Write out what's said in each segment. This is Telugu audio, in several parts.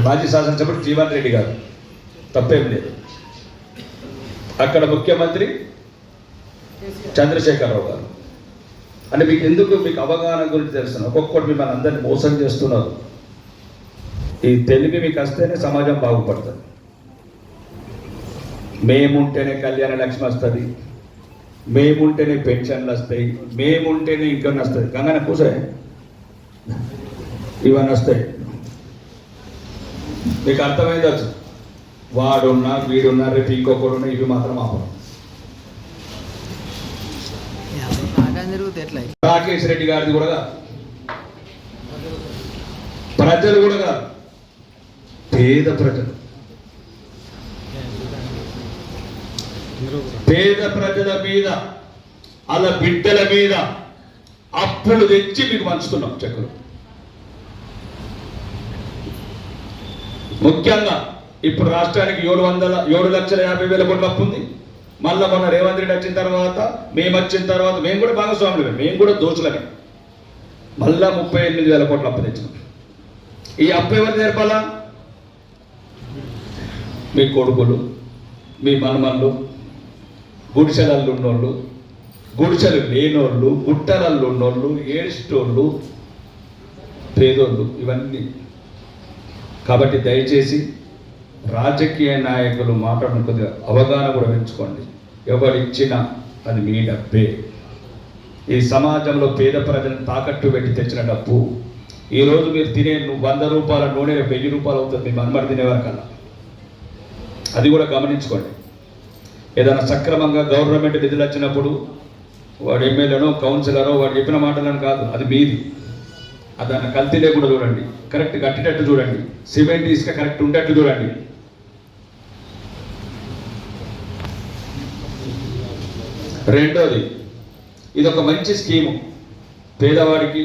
మాజీ శాసనసభ్యుడు జీవన్ రెడ్డి గారు, తప్పేం లేదు. అక్కడ ముఖ్యమంత్రి చంద్రశేఖరరావు గారు. అంటే మీకు ఎందుకు మీకు అవగాహన గురించి తెలుస్తున్నారు. ఒక్కొక్కటి మిమ్మల్ని అందరినీ మోసం చేస్తున్నారు. ఈ తెలివి మీకు వస్తేనే సమాజం బాగుపడుతుంది. మేముంటేనే కళ్యాణ లక్ష్మి వస్తుంది, మేముంటేనే పెన్షన్లు వస్తాయి, మేముంటేనే ఇంకొన్ని వస్తుంది. గంగన కూసే ఇవన్నీ వస్తాయి. మీకు అర్థమైందచ్చు. వాడున్నా వీడున్నా రేపు ఇంకొకడున్నా ఇవి మాత్రం ఆపడం. రాకేష్ రెడ్డి గారిది కూడా కాదు, ప్రజలు కూడా కాదు, పేద ప్రజలు, పేద ప్రజల మీద అలా బిడ్డల మీద అప్పులు తెచ్చి మీకు పంచుతున్నాం చెక్కులు. ముఖ్యంగా ఇప్పుడు రాష్ట్రానికి 7,50,000 కోట్ల అప్పు ఉంది. మళ్ళీ మొన్న రేవంత్ రెడ్డి వచ్చిన తర్వాత, మేము వచ్చిన తర్వాత మేము కూడా భాగస్వాములమే, మేము కూడా దోచులమే. మళ్ళా 38,000 కోట్ల అప్పు తెచ్చినాం. ఈ అప్పు ఎవరు నేర్పాలా? మీ కొడుకులు, మీ మనమళ్ళు, గుడిసెలల్లో ఉన్నోళ్ళు, గుడిసెలు లేనోళ్ళు, గుట్టలల్లో ఉన్నోళ్ళు, ఏడ్చేటోళ్ళు, పేదోళ్ళు, ఇవన్నీ. కాబట్టి దయచేసి రాజకీయ నాయకులు మాట్లాడిన కొద్దిగా అవగాహన కూడా పెంచుకోండి. ఎవరిచ్చినా అది మీ డబ్బే. ఈ సమాజంలో పేద ప్రజలను తాకట్టు పెట్టి తెచ్చిన డబ్బు ఈరోజు మీరు తినే 100 రూపాయల నూనె 1000 రూపాయలు అవుతుంది మీ మనమడి తినేవారికల్లా. అది కూడా గమనించుకోండి. ఏదైనా సక్రమంగా గవర్నమెంట్ నిధులు వచ్చినప్పుడు వాడు ఎమ్మెల్యేనో కౌన్సిలరో వాడు చెప్పిన మాటలను కాదు, అది మీది. దాన్ని కల్తీ లేకుండా చూడండి, కరెక్ట్ కట్టేటట్టు చూడండి, సిమెంట్ ఇసుక కరెక్ట్ ఉండేట్టు చూడండి. రెండోది, ఇది ఒక మంచి స్కీము. పేదవాడికి,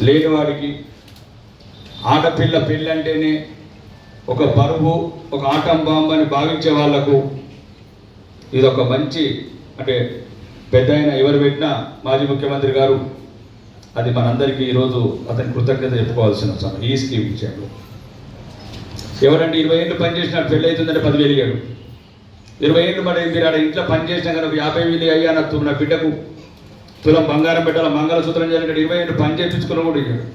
లేనివాడికి, ఆడపిల్ల పెళ్ళి అంటేనే ఒక బరువు, ఒక ఆటం బాంబు అని భావించే వాళ్లకు ఇది ఒక మంచి, అంటే పెద్ద అయినా ఎవరు పెట్టినా మాజీ ముఖ్యమంత్రి గారు, అది మనందరికీ ఈరోజు అతని కృతజ్ఞత చెప్పుకోవాల్సిన అవసరం. ఈ స్కీమ్ విషయంలో ఎవరంటే 20 ఏళ్ళు పనిచేసినాడు, పెళ్ళి అవుతుందంటే 10,000 ఇయ్యాడు. 20 ఏళ్ళు మరి మీరు ఆడ ఇంట్లో పనిచేసినా కనుక 50,000 అయ్యా నా బిడ్డకు తులం బంగారం పెట్టాల, మంగళసూత్రం చేయాలంటే 20 ఏళ్ళు పని చేయించుకున్న కూడా ఇయ్యాడు.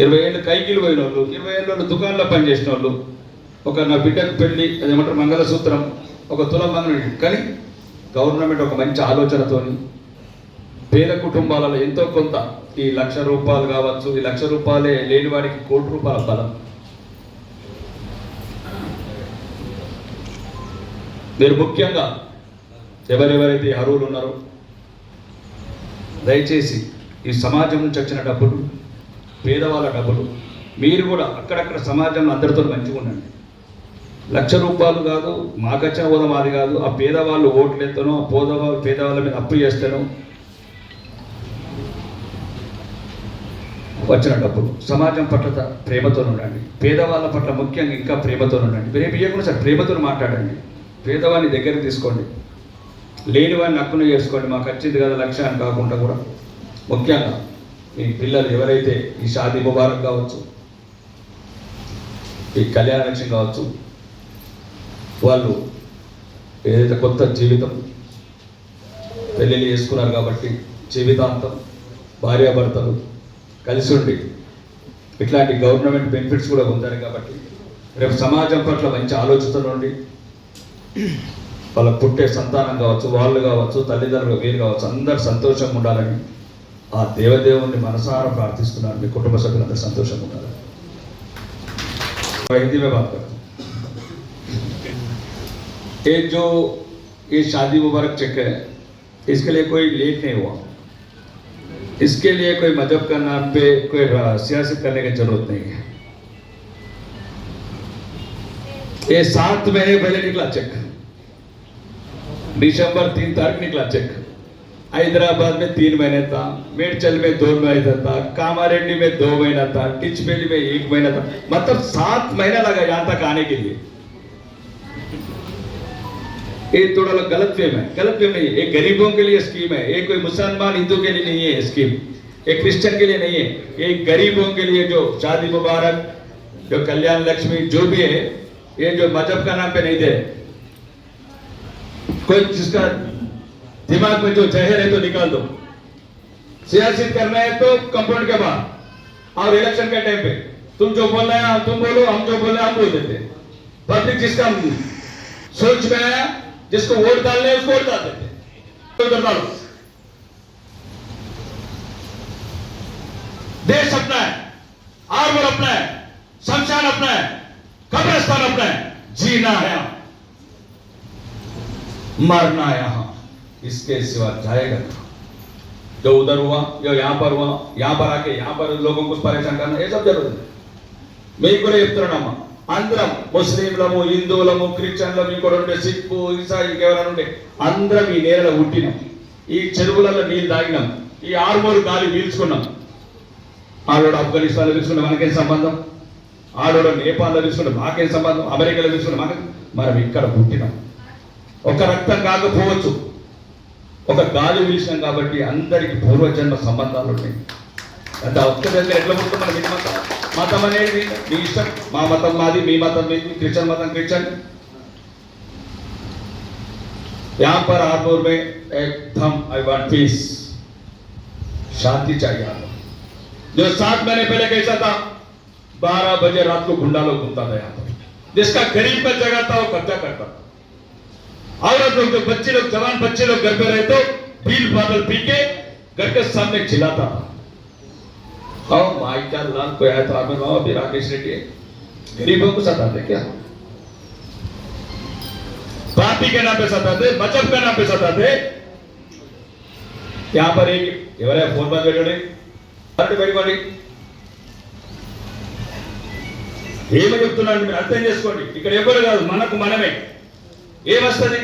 20 ఏళ్ళు కైకిలు పోయిన వాళ్ళు, 20 ఏళ్ళు దుకాణంలో పనిచేసిన వాళ్ళు, ఒక నా బిడ్డకు పెళ్ళి అదేమంటారు మంగళసూత్రం, ఒక తులం బంగారం. కానీ గవర్నమెంట్ ఒక మంచి ఆలోచనతోని పేద కుటుంబాలలో ఎంతో కొంత ఈ 1,00,000 రూపాయలు కావచ్చు, ఈ 1,00,000 రూపాయలే లేని వాడికి 1,00,00,000 రూపాయల బలం. మీరు ముఖ్యంగా ఎవరెవరైతే అర్హులు ఉన్నారో దయచేసి ఈ సమాజం నుంచి వచ్చిన డబ్బులు, పేదవాళ్ళ డబ్బులు, మీరు కూడా అక్కడక్కడ సమాజంలో అందరితో మంచిగా ఉండండి. 1,00,000 రూపాయలు కాదు, మాకు వచ్చిన హోదా మాది కాదు, ఆ పేదవాళ్ళు ఓట్లు ఎత్తనో, పేదవాళ్ళ మీద అప్పు చేస్తానో వచ్చిన డబ్బులు. సమాజం పట్ల ప్రేమతో ఉండండి, పేదవాళ్ళ పట్ల ముఖ్యంగా ఇంకా ప్రేమతో ఉండండి. రేపు ఇవ్వకుండా సార్ ప్రేమతో మాట్లాడండి, పేదవాడిని దగ్గరికి తీసుకోండి, లేనివాడిని హక్కును చేసుకోండి. మాకు వచ్చింది కదా 1,00,000 అని కాకుండా కూడా ముఖ్యంగా మీ పిల్లలు ఎవరైతే ఈ షాదీ ముబారక్ కావచ్చు, ఈ కళ్యాణ లక్ష్మి కావచ్చు, వాళ్ళు ఏదైతే కొత్త జీవితం పెళ్ళిళ్ళు చేసుకున్నారు కాబట్టి జీవితాంతం భార్యాభర్తలు కలిసి ఉండి ఇట్లాంటి గవర్నమెంట్ బెనిఫిట్స్ కూడా పొందారు కాబట్టి రేపు సమాజం పట్ల మంచి ఆలోచనలు ఉండి వాళ్ళ పుట్టే సంతానం కావచ్చు, వాళ్ళు కావచ్చు, తల్లిదండ్రులు వీరు కావచ్చు, అందరు సంతోషంగా ఉండాలని ఆ దేవదేవుని మనసారా ప్రార్థిస్తున్నాను. మీ కుటుంబ సభ్యులందరూ సంతోషంగా ఉండాలని. हिंदी में बात करता हूँ. एक जो ये शादी मुबारक चेक है, इसके लिए कोई लेट नहीं हुआ. इसके लिए कोई मजहब का नाम पे कोई सियासत करने की जरूरत नहीं है. ये 7 महीने पहले निकला चेक, दिसंबर 3 तारीख निकला चेक. हैदराबाद में 3 महीने था, मेडचल में 2 महीना था, कामारेड्डी में 2 महीना था, टिचबेली में 1 महीना था. मतलब 7 महीना लगा यहाँ तक आने के लिए. ये थोड़ा गलत फेम है. गलत फेम नहीं, ये गरीबों के लिए स्कीम है. ये कोई मुसलमान हिंदू के लिए नहीं है स्कीम. ये क्रिश्चियन के लिए नहीं है, ये गरीबों के लिए जो शादी मुबारक, जो कल्याण लक्ष्मी, जो भी है, ये जो मजहब का नाम पे नहीं दे। कोई जिसका दिमाग में जो जहर है तो निकाल दो। सियासत करना है तो कंपाउंड के बाहर और इलेक्शन के टाइम पे तुम जो बोल रहे हैं तुम बोलो, हम जो बोल रहे हैं हम बोल देते। पब्लिक जिसका सोच में आया, जिसको वोट डालने है उसको वोट डाल देते। तो डालो। देश अपना है, आर्मर अपना है, शमशान अपना है, कब्रिस्तान अपना है, जीना है, मरना यहां, इसके सिवा जाएगा। जो उधर हुआ, जो यहां पर हुआ, यहां पर आके यहां पर लोगों को परेशान करना, ये सब जरूरत है। मैं కూడా చెప్తున్నానమ్మా, అందరం ముస్లింలము, హిందువులము, క్రిస్టియన్లము, ఇంకోటి సిక్కు, ఇసాయి, ఎవరైనా ఉంటే అందరం ఈ నేలలో పుట్టినాం, ఈ చెరువులలో నీళ్ళు తాగినాం, ఈ ఆరుమూరు గాలి పీల్చుకున్నాం. ఆడోడు ఆఫ్ఘనిస్తాన్లో తీసుకుంటే మనకేం సంబంధం, ఆడోడు నేపాల్లో తీసుకుంటే మాకేం సంబంధం, అమెరికాలో తీసుకుంటే మనకు, మనం ఇక్కడ పుట్టినాం. ఒక రక్తం కాకపోవచ్చు, ఒక గాలి పీల్చినాం కాబట్టి అందరికి పూర్వజన్మ సంబంధాలు ఉంటాయి. అంటే ఒక్క దగ్గర ఎట్లా పుట్టు మన మతం అనేది మీ ఇష్టం, మా మతం మాది, మీ మతం మీది, క్రిస్టియన్ మతం క్రిస్టియన్. यहाँ पर आरमूर में एकदम आई वांट पीस, शांति चाहिए। जो 7 महीने पहले कैसा था, 12 बजे रात को गुंडा लोग घूमता था यहाँ पर, जिसका गरीब का जगह था वो कब्जा करता था। औरत लोग, जो बच्चे लोग, जवान बच्चे लोग घर पे रहे तो बील बादल पी के घर के सामने चिल्लाता था। और माई का लाल कोई आया तो आमिर बाबा भी राकेश रेड्डी गरीबों को सताते क्या, पार्टी के नाम पे सताते, मजहब के नाम पे सताते। यहाँ पर एक ఎవరైనా ఫోన్ బంద్ పెట్టండి, పెట్టుకోండి. ఏమని చెప్తున్నాను మీరు అర్థం చేసుకోండి. ఇక్కడ ఎవరు కాదు, మనకు మనమే. ఏమొస్తుంది,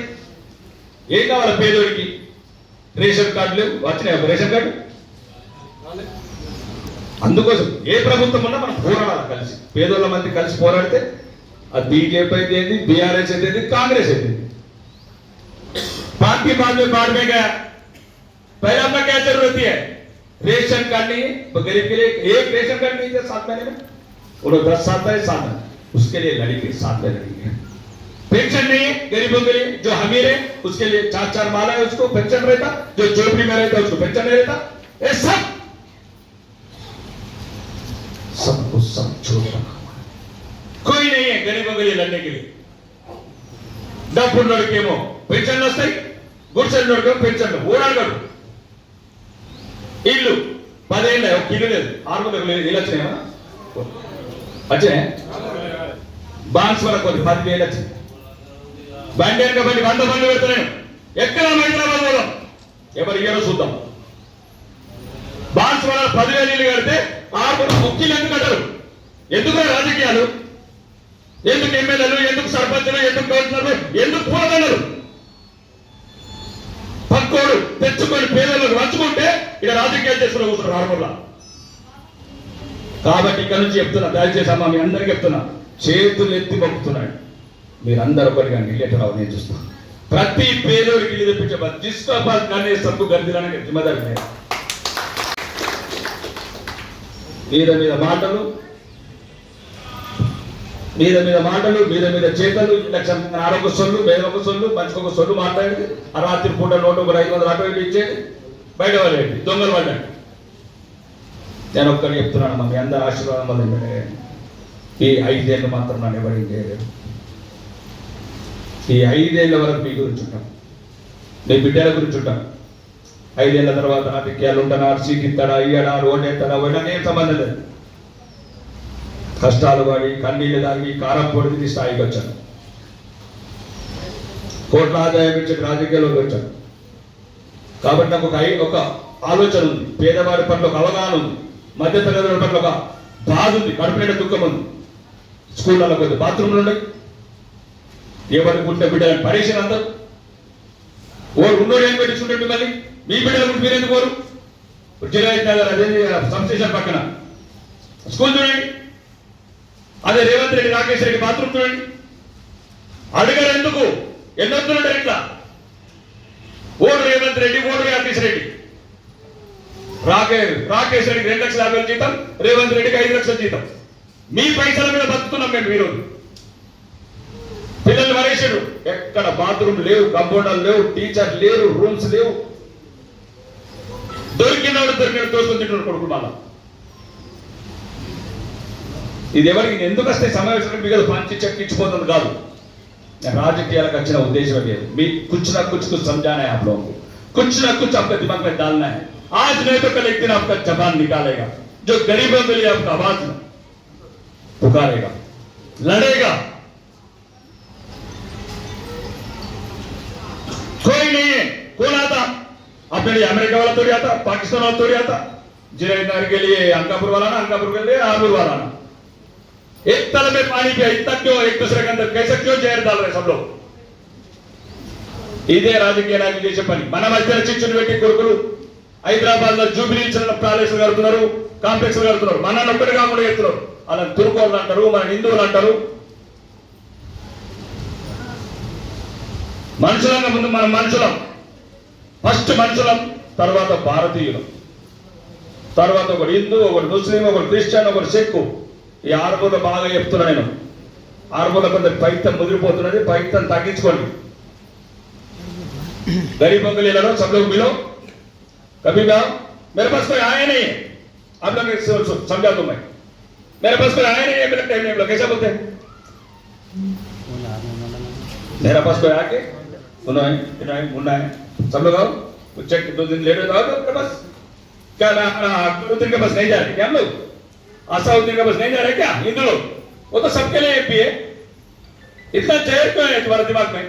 ఏం కావాలి పేదోడికి? రేషన్ కార్డు లేవు, వచ్చినాయి రేషన్ కార్డు. అందుకోసం ఏ ప్రభుత్వం ఉన్నా మనం పోరాడాలి కలిసి, పేదోళ్ళ మంది కలిసి పోరాడితే అది बीजेपी అయితే ఏంది, बीआरएस అయితే ఏంది, कांग्रेस అయితే ఏంది. पार्टी बाद में गया, पहले अपना क्या जरूरत है, रेशन कार्ड नहीं है गरीब के लिए, एक रेशन कार्ड नहीं है 7 महीने में, वो 10 साल है 7 महीने, उसके लिए लड़ेंगे, साथ में लड़ेंगे। पेंशन नहीं है गरीबों के लिए, जो अमीर है उसके लिए 4 माला है, उसको पेंशन रहता, जो झोपड़ी में रहता उसको पेंशन नहीं रहता। ये सबको सब छोड़ रखा, कोई नहीं है गरीबों के लिए लड़ने के लिए। డబ్బున్నోడికేమో పెన్షన్లు వస్తాయి, గుడిసెన్నోడికేమో పెన్షన్లు, ఓడాడు ఇల్లు 10 ఏళ్ళ ఒక ఇల్లు లేదు, 600 ఇల్లు వచ్చినాయా, వచ్చాయి బాన్స్ వరకు 10,000 వచ్చింది. బండి వెనక బండి 100 బండ్లు పెడతాను, ఎక్కడ హైదరాబాద్ పోదాం, ఎవరు ఇయ్యారో చూద్దాం. బాన్స్ వల్ల 10,000 ఇల్లు కడితే 6 ముఖ్యులు ఎందుకు అంటారు? ఎందుకు రాజకీయాలు, ఎందుకు ఎమ్మెల్యేలు, ఎందుకు సర్పంచులు, ఎందుకు కౌన్సిలర్లు, ఎందుకు పూలదన్నారు? పక్కోడు తెచ్చుకొని పేదలకు పంచుకుంటే ఇక రాజకీయాలు చేసుకుని కూర్చున్నారు ఆర్మూర్లో. కాబట్టి ఇక్కడ నుంచి చెప్తున్నా, దయచేసి అమ్మా మీ అందరికీ చెప్తున్నా, చేతులు ఎత్తి మొక్కుతున్నాడు, మీరందరూ ఒకటిగా నిలబెట్టరావు. నేను చూస్తాను ప్రతి పేదోడికి ఇల్లు తెప్పించే జిస్కా బాల్ కానీ సబ్బు గర్దిలానికి జిమ్మదారి మీద మాటలు, మీద మీద చేతలు, లక్ష ఆరొక సొల్లు, వేరొక సొల్లు, మంచికొక సొల్లు మాట్లాడి ఆ రాత్రి పూట నోటు 500 అటు ఇటు ఇచ్చేది, బయట వాళ్ళు దొంగలు పడ్డాడు. నేను ఒక్కరికి చెప్తున్నాను, మీ అందరి ఆశీర్వాదం వల్ల ఈ 5 ఏళ్ళు మాత్రం నన్ను ఎవరికి చేయలేదు. ఈ 5 ఏళ్ళ వరకు మీ గురించి ఉంటాం, మీ బిడ్డల గురించి ఉంటాం. 5 ఏళ్ళ తర్వాత రాజకీయాలు ఉంటానా, సీట్ ఇస్తాడా, ఇయ్యడా, రోడ్ ఎత్తాడా, పోయినా ఏం సంబంధం లేదు. కష్టాలు పడి కన్నీళ్ళు తాగి కారం పొడికి స్థాయికి వచ్చాను, కోట్ల ఆదాయం ఇచ్చే రాజకీయాల్లోకి వచ్చాను. కాబట్టి నాకు ఒక ఆలోచన ఉంది, పేదవాడి పట్ల ఒక అవగాహన ఉంది, మధ్యతరగతి పట్ల ఒక బాధ ఉంది, కడుపు నిండా దుఃఖం ఉంది. స్కూళ్ళలో కొద్ది బాత్రూమ్లు ఉన్నాయి, ఎవరికి పుట్టిన బిడ్డలని పరీక్షలు అందరు ఓరు ఉన్నోడు ఏం పెట్టించుకుంటే మిమ్మల్ని, మీ బిడ్డల గురించి మీరెందుకు కోరు? జిరాయిత్ నగర్ అదే సంస్థేషన్ పక్కన స్కూల్ చూడండి, అదే రేవంత్ రెడ్డి రాకేష్ రెడ్డి బాత్రూమ్ చూడండి. అడగరు ఎందుకు, ఎన్నొద్దులుంటారు ఇట్లా, ఓడు రేవంత్ రెడ్డి, ఓడు రాకేష్ రెడ్డి. రాకేష్ రెడ్డికి 2,50,000 జీతం, రేవంత్ రెడ్డికి 5 లక్షల జీతం. మీ పైసల మీద బతుకుతున్నాం మేము ఈరోజు. పిల్లలు మరేసారు, ఎక్కడ బాత్రూమ్ లేవు, కంపౌండర్లు లేవు, టీచర్ లేరు, రూమ్స్ లేవు. దొరికినవాడు దోసుకొని తింటున్నాడు కొడుకు. మళ్ళా ఇది ఎవరికి ఎందుకు వస్తే సమావేశం మీకు పంచి చెక్కించిపోతుంది కాదు. రాజకీయాలకు వచ్చిన ఉద్దేశం లేదు. మీ कुछ ना कुछ समझाना है आप लोगों को, कुछ ना कुछ आपके दिमाग में डालना है. आज नहीं तो कल एक दिन आपका जबान निकालेगा, जो गरीबों के लिए आपका आवाज पुकारेगा, लड़ेगा. कोई नहीं है. कौन आता अपने लिए? अमेरिका वाला थोड़ी आता, पाकिस्तान वाला थोड़ी आता. जिनेनगर के लिए अंकापुर वाला ना, अंकापुर के लिए आबूर वाला ना. एक तल में पानी पिया, इतना क्यों एक दूसरे के अंदर कैसे क्यों जहर डाल रहे सब लोग? ఇదే రాజకీయ నాయకులు చేసే పని. మన మధ్యన చిచ్చులు పెట్టి కొడుకులు హైదరాబాద్ లో జూబిలీ ప్యాలెస్ కడుతున్నారు, కాంప్లెక్స్ కడుతున్నారు. మన ఒక్కటి కాకుండా ఎత్తున్నారు. అలా తురుకోళ్ళు అంటారు, మన హిందువులు అంటారు. మనుషులంగా ముందు మనం మనుషులం, ఫస్ట్ మనుషులం, తర్వాత భారతీయులం, తర్వాత ఒకడు హిందూ, ఒకడు ముస్లిం, ఒకడు క్రిస్టియన్, ఒకడు సిక్కు. ఈ ఆరుమూల బాగా చెప్తున్నా నేను. ఆరుమూల కొంత పైతం ముదిరిపోతున్నది, పైతం తగ్గించుకోండి. गरीबों के लिए लड़ो, सब लोग मिलो. कभी भी मेरे पास कोई आया नहीं है, आप लोग समझा दो. मैं मेरे पास कोई आया नहीं है, मेरा टाइम नहीं. लोग कैसा बोलते हैं? मेरा पास कोई आके उन्होंने मुन्ना है, सब लोग आओ. चेक 2 दिन लेट हो तो बस क्या अकबरुद्दीन के पास नहीं जा रहे क्या हम लोग? असाउद्दीन के पास नहीं जा रहे क्या हिंदू लोग? वो तो सबके लिए एपी है. इतना जहर क्यों है तुम्हारे दिमाग में?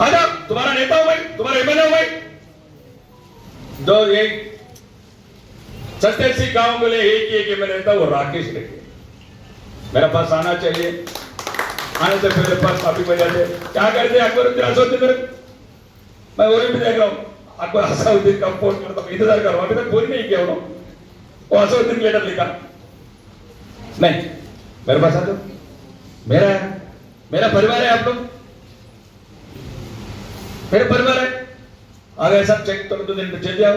आजा, तुम्हारा नेता हूं भाई, तुम्हारा एमएलए हूं भाई. जो ये सत्तर सी गांव के लिए एक एमएलए था, वो राकेश रेड्डी. मेरा पास आना चाहिए. आने से पहले पास काफी बजा थे. क्या करते अकबरुद्दीन असाउद्दीन? मैं वो भी देख रहा हूँ. अकबर असाउद्दीन का फोन करता हूँ, इंतजार कर रहा हूँ. अभी तक फोन नहीं किया उन्होंने. वो असाउद्दीन लेटर लिखा नहीं. मेरे पास आ जाओ, मेरा परिवार है. आप लोग मेरे परिवार है. आ गए सब चेक तो 2 दिन में चल जाओ.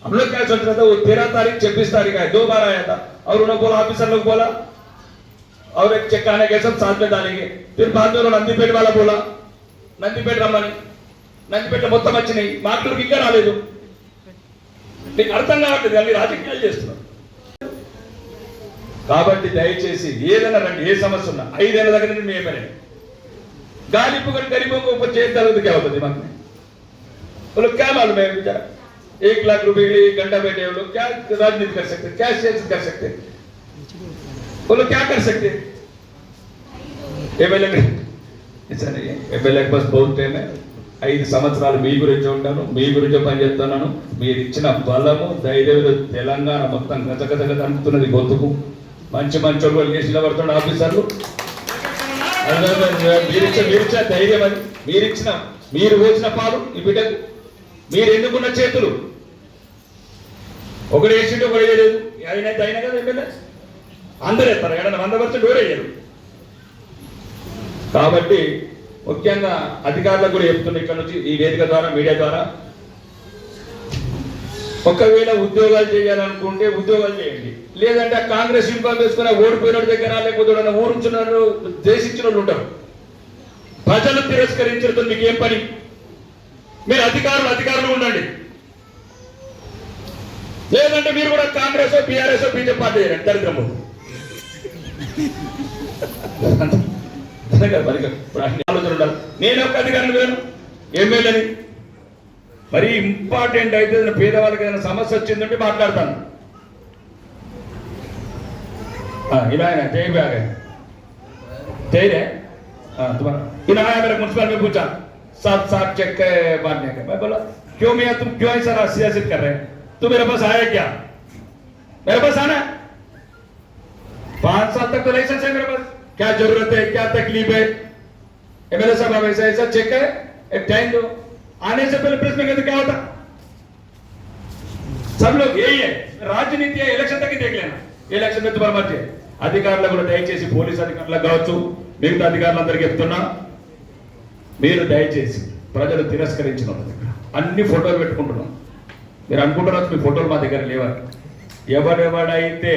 हम लोग क्या सोच रहे थे? वो 13 तारीख 26 तारीख आए, 2 बार आया था. और उन्होंने बोला, ऑफिसर लोग बोला और एक चेक आने के सब साथ में डालेंगे. फिर बाद में उन्होंने नंदीपेट वाला बोला, नंदीपेट रमनी. नंदीपेट మొత్తం వచ్చినాయి, మార్కులకు ఇంకా రాలేదు. మీకు అర్థం కావట్లేదు, అన్ని రాజకీయాలు చేస్తున్నారు. కాబట్టి దయచేసి ఏదైనా రండి, ఏ సమస్య ఉన్నా 5 ఏళ్ల దగ్గర నుండి మేమే गाली पकड़ गरीबों को ऊपर जेल डालो तो क्या होता दिमाग में? वो लोग क्या मालूम है बेचारा? 1 लाख रुपए के लिए 1 घंटा बैठे वो लोग क्या राजनीति कर सकते, क्या सियासत कर सकते? वो लोग क्या कर सकते? एमएलए ऐसा नहीं है. एमएलए के पास बहुत टाइम है. 5 సంవత్సరాలు మీ గురించి ఉంటాను, మీ గురించి పని చేస్తున్నాను. మీరు ఇచ్చిన బలము ధైర్యంలో తెలంగాణ మొత్తం గజగజగ అనుకుతున్నది గొంతుకు. మంచి వాళ్ళు చేసి నిలబడుతున్న ఆఫీసర్లు. మీరిచ్చిన ధైర్యం అని, మీరు పోసిన పాలు ఈ బిడ్డకు, మీరు ఎన్నుకున్న చేతులు. ఒకడు వేసిండు, ఒకడు వేయలేదు. అయినా కదా ఎమ్మెల్యే అందరూ ఎత్తారు. ఏడన్నా 100% డోర్ వేయరు. కాబట్టి ముఖ్యంగా అధికారులకు కూడా చెప్తున్నా ఇక్కడ నుంచి ఈ వేదిక ద్వారా, మీడియా ద్వారా, ఒకవేళ ఉద్యోగాలు చేయాలనుకుంటే ఉద్యోగాలు చేయండి. లేదంటే కాంగ్రెస్ యూనిఫామ్ వేసుకున్న ఓడిపోయిన దగ్గర, లేకపోతే ఊరుంచున్నారు, దేశించిన వాళ్ళు ఉంటారు. ప్రజలు తిరస్కరించడంతో మీకు ఏం పని? మీరు అధికారులు ఉండండి. లేదంటే మీరు కూడా కాంగ్రెస్, బీఆర్ఎస్, బీజేపీ పార్టీ చేయండి. దరిద్రము ఆలోచన ఉండాలి. నేను ఒక అధికారులు వేను, ఎమ్మెల్యేని. మరి ఇంపార్టెంట్ అయితే పేదవాళ్ళకి ఏదైనా సమస్య వచ్చిందంటే మాట్లాడతాను. ఇలా तेरे पे आ गए तेरे तुम्हारा इन आया मेरे म्युनिसिपल में पूछा, साफ चेक मारने का. मैं बोला क्यों मियां, तुम क्यों ऐसा सियासत कर रहे हैं? तू मेरे पास आया क्या? मेरे पास आना. 5 साल तक तो लाइसेंस है मेरे पास. क्या जरूरत है, क्या तकलीफ है? एमएलए साहब ऐसा चेक है, एक टाइम दो. आने से पहले प्रेस में कहते क्या होता? सब लोग यही है. राजनीति है, इलेक्शन तक ही देख लेना. ఎలక్షన్ మీద तुम्हारा मर्जी है. అధికారులు కూడా దయచేసి, పోలీస్ అధికారులకు కావచ్చు, మిగతా అధికారులందరికీ చెప్తున్నా, మీరు దయచేసి ప్రజలు తిరస్కరించిన అన్ని ఫోటోలు పెట్టుకుంటున్నాం. మీరు అనుకుంటున్నారు మీ ఫోటోలు మా దగ్గర లేవని. ఎవరెవడైతే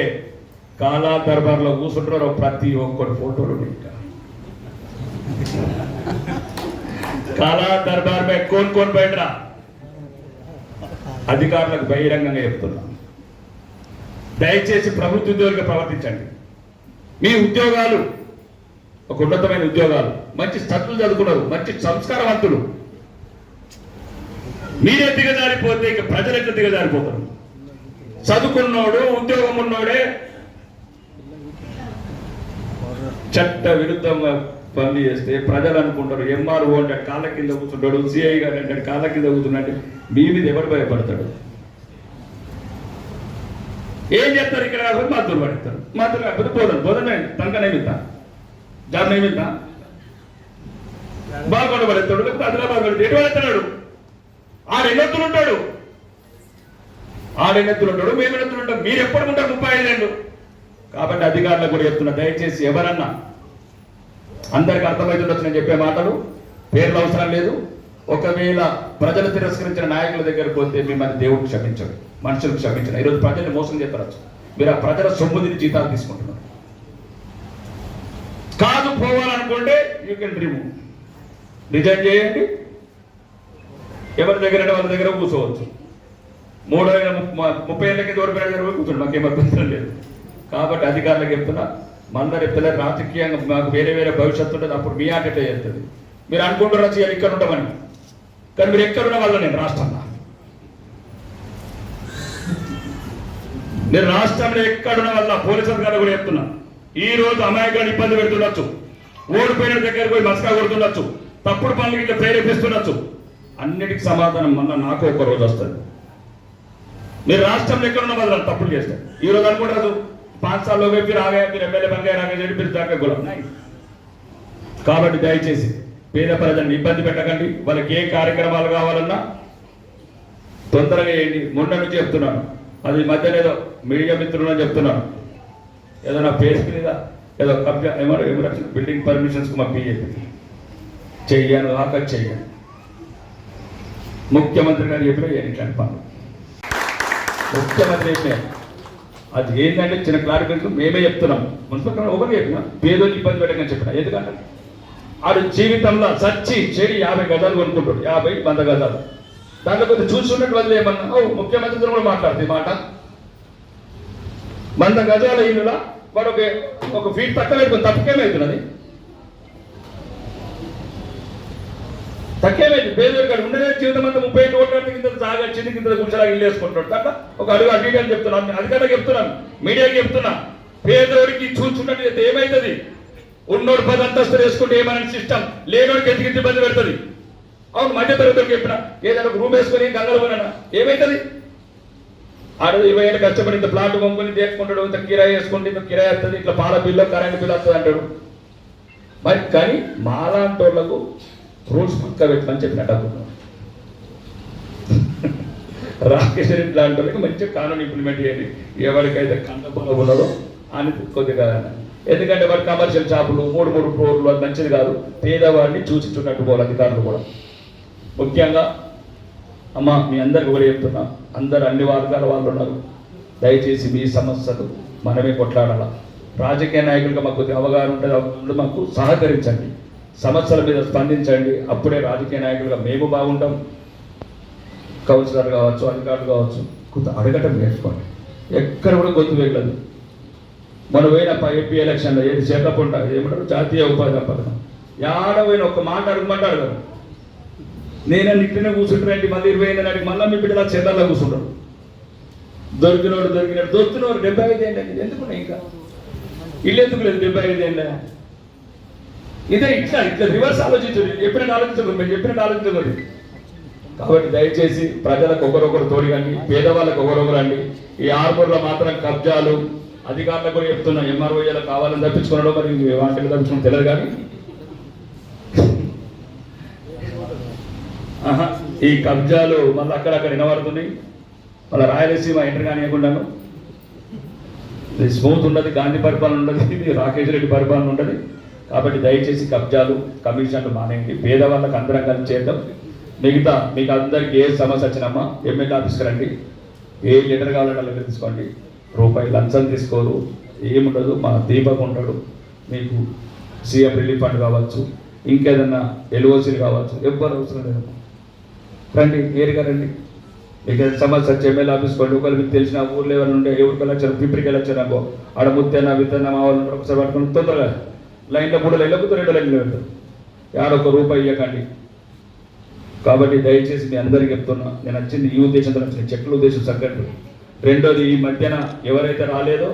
కాలా దర్బార్లో కూర్చుంటారో ప్రతి ఒక్కటి ఫోటోలు ఇంకా కాలా దర్బార్ మే కోన్ కోన్ బయటరా అధికారులకు బహిరంగంగా చెప్తున్నా, దయచేసి ప్రభుత్వ ఉద్యోగులుగా ప్రవర్తించండి. మీ ఉద్యోగాలు ఒక ఉన్నతమైన ఉద్యోగాలు, మంచి చదువులు చదువుకున్నారు, మంచి సంస్కారవంతులు. మీరే దిగజారిపోతే ఇక ప్రజలకు దిగజారిపోతారు. చదువుకున్నోడు ఉద్యోగం ఉన్నోడే చట్ట విరుద్ధంగా పని చేస్తే ప్రజలు అనుకుంటారు ఎంఆర్ఓ అంటే కాళ్ళ కింద కూర్చుంటాడు, సిఐ గారు అంటే కాళ్ళ కింద కూర్చున్నాడు. మీ మీద ఎవరు భయపడతాడు? ఏం చేస్తారు? ఇక్కడ కాకపోతే మద్దతు పడతారు. మద్దతు కాకపోతే బోధన తనక నైమిద్దా జాబ్ నైమిద్దా బాగుండ పడతాడు, లేకపోతే ఆదిలాబాద్ పడితే ఎటు పడుతున్నాడు? ఆడెన్నెత్తులు ఉంటాడు, మేమెన్నెత్తులు ఉంటాం. మీరు ఎప్పటికుంటారు 35 ఏళ్ళు. కాబట్టి అధికారులకు కూడా చెప్తున్నా, దయచేసి ఎవరన్నా అందరికి అర్థమవుతుండొచ్చు నేను చెప్పే మాటలు, పేర్లు అవసరం లేదు. ఒకవేళ ప్రజలు తిరస్కరించిన నాయకుల దగ్గరకు పోతే మిమ్మల్ని దేవుడు క్షమించడు, మనుషులు క్షమించడు. ఈరోజు ప్రజల్ని మోసం చెప్పవచ్చు. మీరు ఆ ప్రజల సొమ్ముదిని జీతాలు తీసుకుంటున్నారు. కాదు పోవాలనుకుంటే యూ కెన్ రిజైన్ చేయండి. ఎవరి దగ్గర వాళ్ళ దగ్గర కూర్చోవచ్చు. 30 ఏళ్ళకి దూరమైన దగ్గర కూర్చోండి, మాకేం అభ్యంతరం లేదు. కాబట్టి అధికారులకు చెప్తున్నా, మందరి పిల్లలు రాజకీయంగా మాకు వేరే భవిష్యత్తు ఉంటుంది. అప్పుడు మీ ఆట చేస్తుంది. మీరు అనుకుంటున్నారు చేయాలి ఇక్కడ ఉంటామని, కానీ మీరు ఎక్కడున్న వల్ల నేను రాష్ట్రంలో ఎక్కడున్న వల్ల పోలీసు అధికారులు కూడా చెప్తున్నా, ఈ రోజు అమాయకులను ఇబ్బంది పెడుతుండొచ్చు, ఓడిపోయిన దగ్గర పోయి మస్కా కొడుతుండొచ్చు, తప్పుడు పనులకి ఇట్లా ప్రేరేపిస్తుండొచ్చు. అన్నిటికీ సమాధానం మళ్ళీ నాకు ఒక రోజు వస్తుంది. మీరు రాష్ట్రంలో ఎక్కడున్న వల్ల తప్పులు చేస్తారు. ఈ రోజు అనుకుంటారు 5 साल हो गए फिर आ गए, फिर एमएलए बन गए, फिर जाके गुलाम नहीं. కాబట్టి దయచేసి పేద ప్రజలను ఇబ్బంది పెట్టకండి. వాళ్ళకి ఏ కార్యక్రమాలు కావాలన్నా తొందరగా చేయండి. మొన్న నుంచి చెప్తున్నాను, అది మధ్యలో ఏదో మీడియా మిత్రులని చెప్తున్నాను, ఏదో నా పేరు మీద ఏదో కబ్జా బిల్డింగ్ పర్మిషన్స్కి మా పిఏపీ చెయ్యాను ఆక చెయ్యాను. ముఖ్యమంత్రి గారు చెప్పిన ఇట్లాంటి పనులు ముఖ్యమంత్రి చెప్పిన అది ఏంటంటే చిన్న క్లారిఫికేషన్ మేమే చెప్తున్నాం. మున్సిపల్ ఒకరు చెప్పిన పేదోళ్ళు ఇబ్బంది పెట్టకని చెప్పిన. ఎందుకంటే ఆడు జీవితంలో సచ్చి చెడి 50 గజాలు కొనుక్కుంటాడు, 50-100 గజాలు. దాంట్లో కొద్దిగా చూసుకున్నట్టు వదిలే ఏమన్నా ముఖ్యమంత్రితో కూడా మాట్లాడుతుంది మాట. 100 గజాల ఇల్లులా వాడు ఒక ఫీట్ తక్కువ పెట్టుకుని తప్పకేమవుతున్నది? తక్కువేమైంది? పేదోడు ఉండేదే జీవితం అంతా 30 కోట్ల కింద జాగా చిన్న కింద గుడిసెలాగా ఇల్లు వేసుకుంటాడు. అట్లా ఒక అడుగు అటు అని చెప్తున్నాను, అధికారులకు చెప్తున్నాను, మీడియాకి చెప్తున్నా. పేదోడికి చూసుకున్నట్టు అయితే ఏమవుతుంది? ఉన్నోడు 10 అంతస్తులు వేసుకుంటే ఏమైనా సిస్టమ్, లేనోడికి ఎందుకు ఇబ్బంది పెడుతుంది? అవును, మధ్య తరగతికి చెప్పిన ఏదైనా రూమ్ వేసుకొని గంగలు పోయినా ఏమవుతుంది? ఆడు 20 ఏళ్ళు కష్టపడి ఇంత ప్లాట్ కొనుక్కొని తీసుకుంటాడు, ఇంత కిరాయి వేసుకుంటే ఇంత కిరాయి వస్తుంది, ఇట్లా పాల బిల్లు కరెంట్ బిల్లు వస్తుంది అంటాడు. మరి కానీ మాలాంటి వాళ్ళకు రూల్స్ పక్క పెట్టమని చెప్పినట్టు అనుకున్నాను. రాకేష్ రెడ్డి లాంటి వాళ్ళకి మంచిగా కానూన్ ఇంప్లిమెంట్ చేయండి. ఎవరికైతే కంటపంలో ఉన్నదో అని కొద్దిగా, ఎందుకంటే వాడు కమర్షియల్ షాపులు 3 ఫ్లోర్లు అది మంచిది కాదు. పేదవాడిని చూసిస్తున్నట్టు పోవాలి అధికారులు కూడా. ముఖ్యంగా అమ్మ మీ అందరికి కూడా చెప్తున్నా, అందరు అన్ని వర్గాల వాళ్ళు ఉన్నారు. దయచేసి మీ సమస్యలు మనమే కొట్లాడాల. రాజకీయ నాయకులుగా మాకు కొద్దిగా అవగాహన ఉంటుంది, మాకు సహకరించండి, సమస్యల మీద స్పందించండి. అప్పుడే రాజకీయ నాయకులుగా మేము బాగుంటాం. కౌన్సిలర్ కావచ్చు, అధికారులు కావచ్చు, కొంత అడగటం నేర్చుకోండి. ఎక్కడ కూడా గొంతు వేయలేదు. మన పోయిన ఎంపీ ఎలక్షన్లో ఏది చేకపుంట ఏమంటారు జాతీయ ఉపాధి పథకం, ఏడవైన ఒక్క మాట అడగమంటారు కదా. నేను ఇట్లనే కూర్చుంటారండి, మళ్ళీ 20 నాటికి మళ్ళీ మీ బిడ్డలా చెందాల్లో కూర్చుంటారు. దొరికినోడు 75 ఏంటండి ఎందుకున్నా ఇంకా ఇల్లు ఎందుకు లేదు? 75 ఏంటా? ఇదే ఇట్లా రివర్స్ ఆలోచించండి. చెప్పినట్టు ఆలోచించకూడదు. కాబట్టి దయచేసి ప్రజలకు ఒకరొకరు తోడిగండి, పేదవాళ్ళకు ఒకరొకరు అండి. ఈ ఆర్మూర్లో మాత్రం కబ్జాలు అధికారులకు కూడా చెప్తున్నా, ఎంఆర్ఓఏలకు కావాలని తప్పించుకున్నాడో మరి వాటికి తప్పించుకుని తెలియదు. కానీ ఈ కబ్జాలు మళ్ళీ అక్కడక్కడ వినబడుతున్నాయి. మళ్ళీ రాయలసీమ ఎంటర్ కానియకుండాను ఇది స్మూత్ ఉండదు, గాంధీ పరిపాలన ఉండదు, ఇది రాకేష్ రెడ్డి పరిపాలన ఉండదు. కాబట్టి దయచేసి కబ్జాలు కమిషన్లు మానేయండి. పేదవాళ్ళకు అందరం కలిసి చేద్దాం. మిగతా మీకు అందరికి ఏ సమస్య వచ్చినమ్మా ఎమ్మెల్యే ఆఫీస్కి రండి, ఏ లెటర్ కావాలంటే అలా తీసుకోండి, రూపాయి లంచం తీసుకోరు, ఏముండదు. మా దీపక్ ఉంటాడు, మీకు సీఎం రిలీఫ్ ఫండ్ కావచ్చు, ఇంకేదన్నా ఎల్ఓసీలు కావచ్చు, ఎవ్వరు అవసరం లేదు. రండి, ఏరిగా రండి. మీకు సమస్య వచ్చి ఎమ్మెల్యే ఆఫీస్కి వెళ్ళి ఒకవేళ మీకు తెలిసిన ఊర్లో ఎవరు ఉండే ఎవరికి వెళ్ళొచ్చారు, పిప్పటికి వెళ్ళొచ్చారు అనుకో, ఆడ ముత్తేనా విత్తనా మా వాళ్ళు ఒకసారి పట్టుకుని తొందరగా లైన్లో 3 లైన్లకు 2 లైన్లు పెడతారు. యాడొక్క రూపాయి ఇవ్వకండి. కాబట్టి దయచేసి మీ అందరికీ చెప్తున్నా, నేను వచ్చింది ఈ ఉద్దేశంతో వచ్చిన చెక్కుల ఉద్దేశం సగ్గట్టు. రెండోది, ఈ మధ్యన ఎవరైతే రాలేదో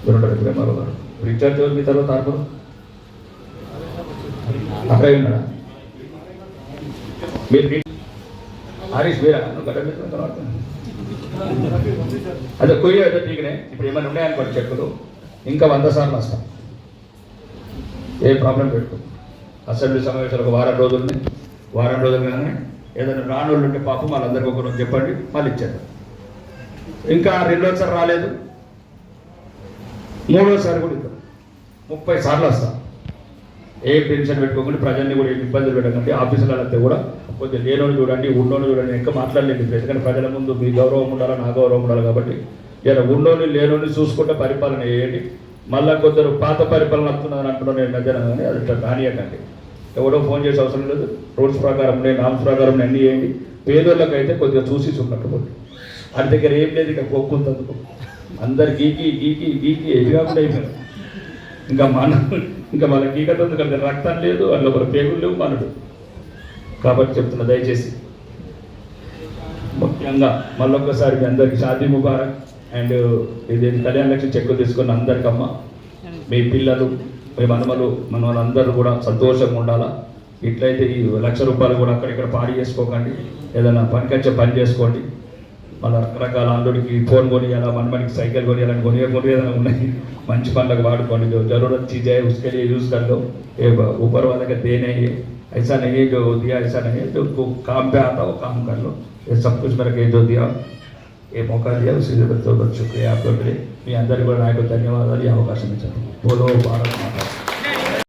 ప్రేమారావు గారు రీఛార్జ్ మీ తర్వాత ఆర్పరు అక్కడ ఉన్నాడా మీరు హరీష్ మీరా అదే కొయ్య అదే టీకనే. ఇప్పుడు ఏమైనా ఉన్నాయనుకోండి చెక్కులు, ఇంకా 100 సార్లు వస్తాం, ఏ ప్రాబ్లం పెట్టుకో. అసెంబ్లీ సమావేశాలు ఒక వారం రోజులు కానీ ఏదైనా రానోళ్ళు ఉంటే పాపం వాళ్ళందరికీ ఒక రోజు చెప్పండి, మళ్ళీ ఇచ్చేద్దాం. ఇంకా రెండోసారి రాలేదు, 3వసారి కూడా ఇద్దాం, 30 సార్లు వస్తాం. ఏ టెన్షన్ పెట్టుకోకుండా, ప్రజల్ని కూడా ఏం ఇబ్బందులు పెట్టకండి. ఆఫీసులంతా కూడా కొద్దిగా లేనోళ్ళు చూడండి, ఉన్నోళ్ళు చూడండి. ఇంకా మాట్లాడలేదు, ఎందుకంటే ప్రజల ముందు మీ గౌరవం ఉండాలి, నా గౌరవం ఉండాలి. కాబట్టి ఇలా ఉన్నోళ్ళు లేనోళ్ళు చూసుకుంటే పరిపాలన చేయండి. మళ్ళీ కొందరు పాత పరిపాలన వస్తున్నదని అంటున్నాను నేను మధ్యాహ్నం, కానీ అది ఇట్లా కానియకండి. ఎవడో ఫోన్ చేసే అవసరం లేదు. రూల్స్ ప్రకారం నామ్స్ ప్రకారం అన్నీ చేయండి. పేదోళ్ళకి అయితే కొద్దిగా చూసి చూడకపోతే వాటి దగ్గర ఏం లేదు, ఇక కొక్కుంతందుకు అందరు గీకి ఎది కాకుండా అయిపోయారు. ఇంకా మన గీకతో కలిసి రక్తం లేదు, అందులో ఒక పేగులు లేవు మనడు. కాబట్టి చెప్తున్నా, దయచేసి ముఖ్యంగా మళ్ళొక్కసారి మీ అందరికీ షాదీ ముబారక్. అండ్ ఇది కళ్యాణ లక్ష్మి చెక్కులు తీసుకున్న అందరికమ్మ, మీ పిల్లలు, మీ మనవలందరూ కూడా సంతోషంగా ఉండాలా. ఇట్లయితే ఈ ₹1,00,000 కూడా అక్కడిక్కడ పాడి చేసుకోకండి, ఏదైనా పనికొచ్చే పని చేసుకోండి. మళ్ళీ రకరకాల అల్లుడికి ఫోన్ కొనియాలా, మనకి సైకిల్ కొనియాలని ఏదైనా ఉన్నాయి, మంచి పనులకు వాడుకోండి. जो जरूरत चीज़ है उसके लिए यूज़ कर लो. ये ऊपर वाले का देने है, ऐसा नहीं है जो दिया ऐसा नहीं है, जो काम पे आता हो काम कर लो. ये सब कुछ मेरे जो दिया, ये मौका दिया, उसी लिए बहुत शुक्रिया आप लोग के लिए. మీ అందరికీ కూడా నాకు ధన్యవాదాలు. ఈ అవకాశం ఇచ్చారు. బోలో భారత్ మాతా.